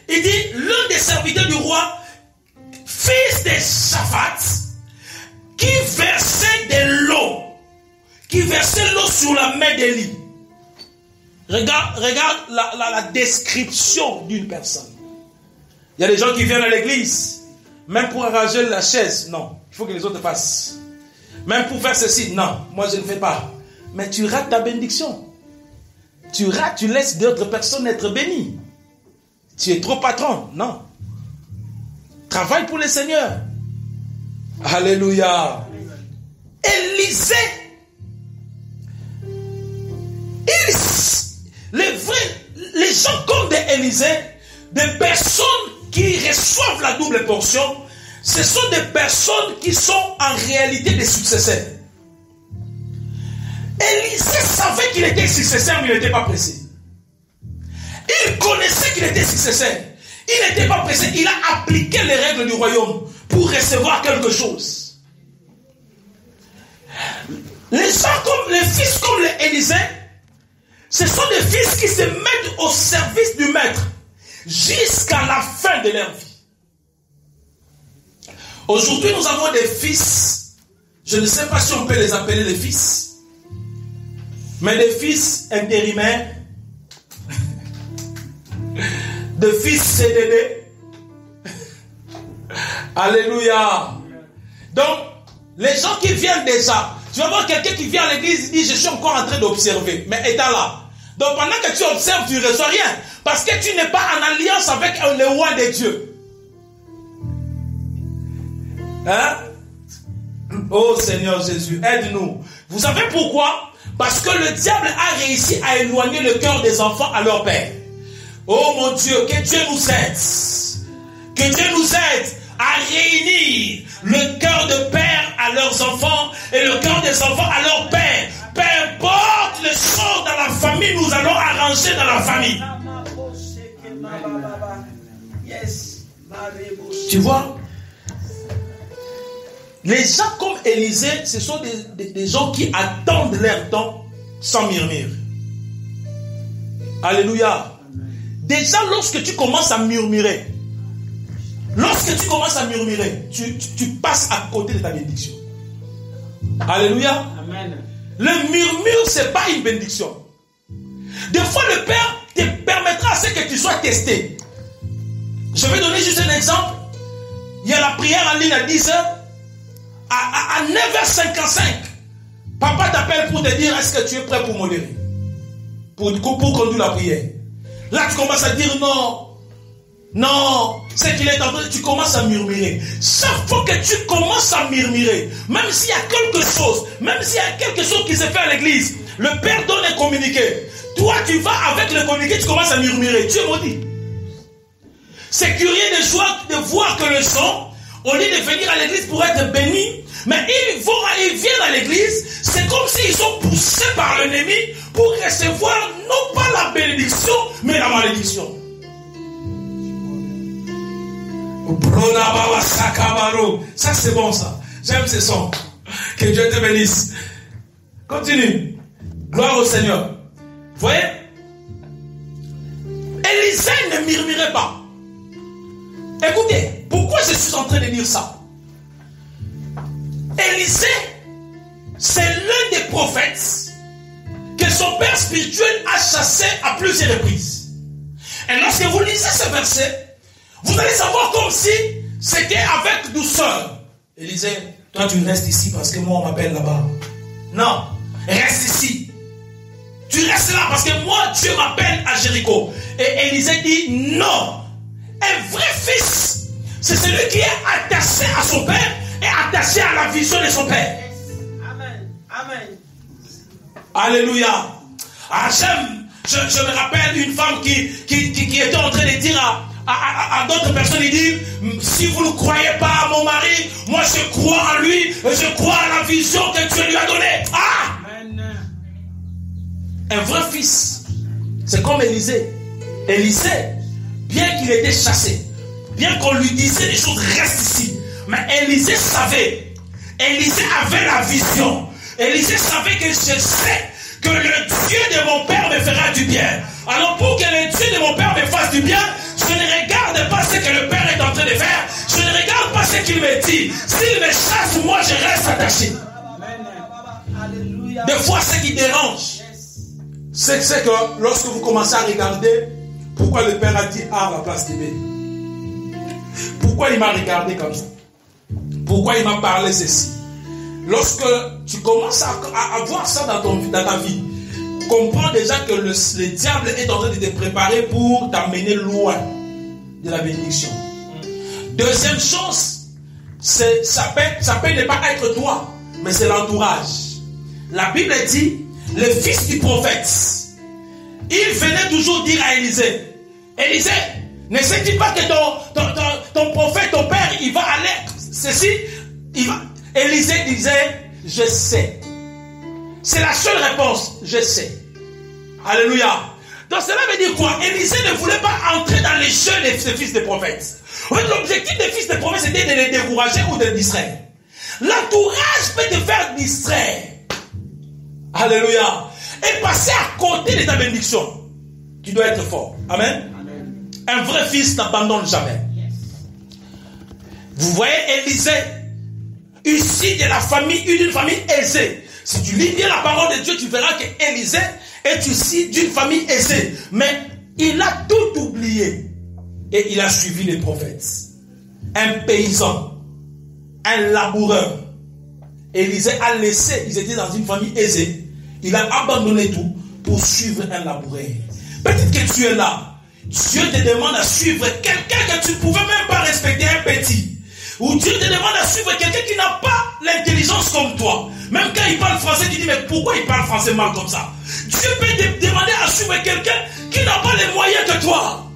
il dit l'un des serviteurs du roi, fils de Shaphat, qui versait de l'eau, sur la main d'Élie. Regarde la description d'une personne. Il y a des gens qui viennent à l'église, même pour arranger la chaise, non, il faut que les autres fassent. Même pour faire ceci, non, moi je ne fais pas. Mais tu rates ta bénédiction. Tu laisses d'autres personnes être bénies. Tu es trop patron, non. Travaille pour le Seigneur. Alléluia. Élisée. Les gens comme Élisée, des personnes qui reçoivent la double portion, ce sont des personnes qui sont en réalité des successeurs. Élisée savait qu'il était successeur, mais il n'était pas pressé. Il connaissait qu'il était successeur. Il n'était pas pressé. Il a appliqué les règles du royaume pour recevoir quelque chose. Les fils comme Élisée, ce sont des fils qui se mettent au service du maître jusqu'à la fin de leur vie. Aujourd'hui, nous avons des fils Je ne sais pas si on peut les appeler les fils. Mais des fils intérimaires. Des fils CDD. Alléluia. Donc, les gens qui viennent déjà, tu vas voir quelqu'un qui vient à l'église et dit, je suis encore en train d'observer. Mais étant là. Donc pendant que tu observes, tu ne reçois rien. Parce que tu n'es pas en alliance avec le roi de Dieu. Hein? Oh Seigneur Jésus, aide-nous. Vous savez pourquoi? Parce que le diable a réussi à éloigner le cœur des enfants à leur père. Oh mon Dieu, que Dieu nous aide. Que Dieu nous aide à réunir le cœur de père à leurs enfants et le cœur des enfants à leur père. Peu importe les choses dans la famille, nous allons arranger dans la famille. Tu vois, les gens comme Élisée, ce sont des gens qui attendent leur temps sans murmure. Alléluia. Déjà, lorsque tu commences à murmurer, tu passes à côté de ta bénédiction. Alléluia. Amen. Le murmure, ce n'est pas une bénédiction. Des fois, le Père te permettra à ce que tu sois testé. Je vais donner juste un exemple. Il y a la prière en ligne à 10h. À 9h55, papa t'appelle pour te dire est-ce que tu es prêt pour modérer, pour conduire la prière. Là, tu commences à dire non, c'est qu'il est en train, tu commences à murmurer. Chaque fois que tu commences à murmurer, même s'il y a quelque chose qui se fait à l'église, le Père donne un communiqué. Toi, tu vas avec le communiqué, tu commences à murmurer. Tu es maudit. C'est curieux de voir que le son, au lieu de venir à l'église pour être béni, mais ils viennent à l'église, c'est comme s'ils sont poussés par l'ennemi pour recevoir non pas la bénédiction, mais la malédiction. Ça c'est bon ça. J'aime ce son. Que Dieu te bénisse. Continue. Gloire au Seigneur. Vous voyez? Élisée ne murmurait pas. Écoutez, pourquoi je suis en train de dire ça? Élisée, c'est l'un des prophètes que son père spirituel a chassé à plusieurs reprises. Et lorsque vous lisez ce verset, vous allez savoir comme si c'était avec douceur. Élisée, toi tu restes ici parce que moi on m'appelle là-bas. Non, reste ici. Tu restes là parce que moi Dieu m'appelle à Jéricho. Et Élisée dit non. Un vrai fils, c'est celui qui est attaché à son père et attaché à la vision de son père. Amen. Amen. Alléluia. Ah, je me rappelle d'une femme qui était en train de dire à d'autres personnes, il dit, si vous ne croyez pas à mon mari, moi je crois en lui et je crois à la vision que Dieu lui a donnée. Ah! Amen. Un vrai fils, c'est comme Élisée. Élisée, bien qu'il était chassé, bien qu'on lui disait des choses, reste ici. Mais Élisée savait. Élisée avait la vision. Élisée savait que je sais que le Dieu de mon père me fera du bien. Alors pour que le Dieu de mon père me fasse du bien, je ne regarde pas ce que le père est en train de faire. Je ne regarde pas ce qu'il me dit. S'il me chasse, moi je reste attaché. Des fois, ce qui dérange, c'est que lorsque vous commencez à regarder pourquoi le père a dit A à la place de B. Pourquoi il m'a regardé comme ça? Pourquoi il m'a parlé ceci? Lorsque tu commences à voir ça dans ta vie, comprends déjà que le diable est en train de te préparer pour t'amener loin de la bénédiction. Deuxième chose, ça peut ne pas être toi, mais c'est l'entourage. La Bible dit, le fils du prophète, il venait toujours dire à Élisée, Élisée, ne sais-tu pas que ton prophète, ton père, il va aller, ceci, il va. Élisée disait, je sais. C'est la seule réponse, je sais. Alléluia. Donc cela veut dire quoi? Élisée ne voulait pas entrer dans les jeux des fils des prophètes. En fait, l'objectif des fils des prophètes, c'était de les décourager ou de les distraire. L'entourage peut te faire distraire. Alléluia. Et passer à côté de ta bénédiction. Tu dois être fort. Amen. Amen. Un vrai fils n'abandonne jamais. Yes. Vous voyez Élisée, issu de la famille, d'une famille aisée. Si tu lis bien la parole de Dieu, tu verras qu'Élisée est issu d'une famille aisée. Mais il a tout oublié. Et il a suivi les prophètes. Un paysan, un laboureur. Élisée a laissé, ils étaient dans une famille aisée. Il a abandonné tout pour suivre un laboureur. Peut-être que tu es là. Dieu te demande à suivre quelqu'un que tu ne pouvais même pas respecter, un petit. Ou Dieu te demande à suivre quelqu'un qui n'a pas l'intelligence comme toi. Même quand il parle français, tu dis, mais pourquoi il parle français mal comme ça? Dieu peut te demander à suivre quelqu'un qui n'a pas les moyens que toi.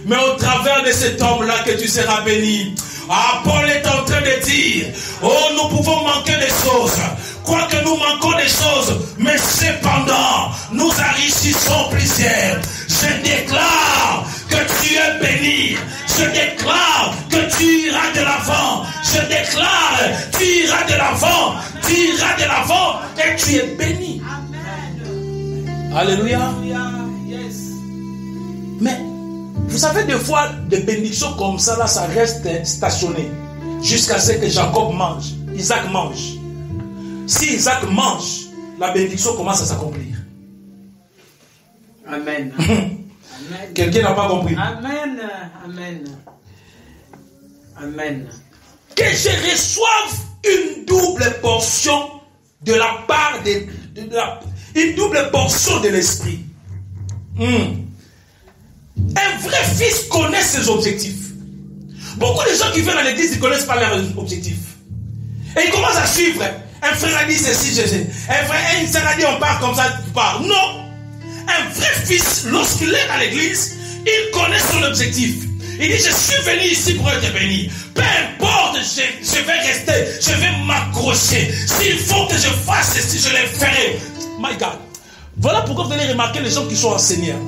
Mais au travers de cet homme-là que tu seras béni. Ah, Paul est en train de dire, oh, nous pouvons manquer des choses. Quoique nous manquons des choses, mais cependant, nous enrichissons plusieurs. Je déclare que tu es béni. Je déclare que tu iras de l'avant. Je déclare, tu iras de l'avant. Tu iras de l'avant et tu es béni. Amen. Alléluia. Yes. Mais, vous savez, des fois, des bénédictions comme ça, là, ça reste stationné. Jusqu'à ce que Jacob mange, Isaac mange. Si Isaac mange, la bénédiction commence à s'accomplir. Amen. Amen. Quelqu'un n'a pas compris. Amen. Amen. Amen. Que je reçoive une double portion de la part une double portion de l'esprit. Un vrai fils connaît ses objectifs. Beaucoup de gens qui viennent à l'église ne connaissent pas leurs objectifs. Et ils commencent à suivre. Un frère a dit ceci, un frère a dit on part comme ça, tu pars. Non. Un vrai fils, lorsqu'il est à l'église, il connaît son objectif. Il dit, je suis venu ici pour être béni. Peu importe, je vais rester, je vais m'accrocher. S'il faut que je fasse ceci, je le ferai. My God. Voilà pourquoi vous allez remarquer les gens qui sont enseignants.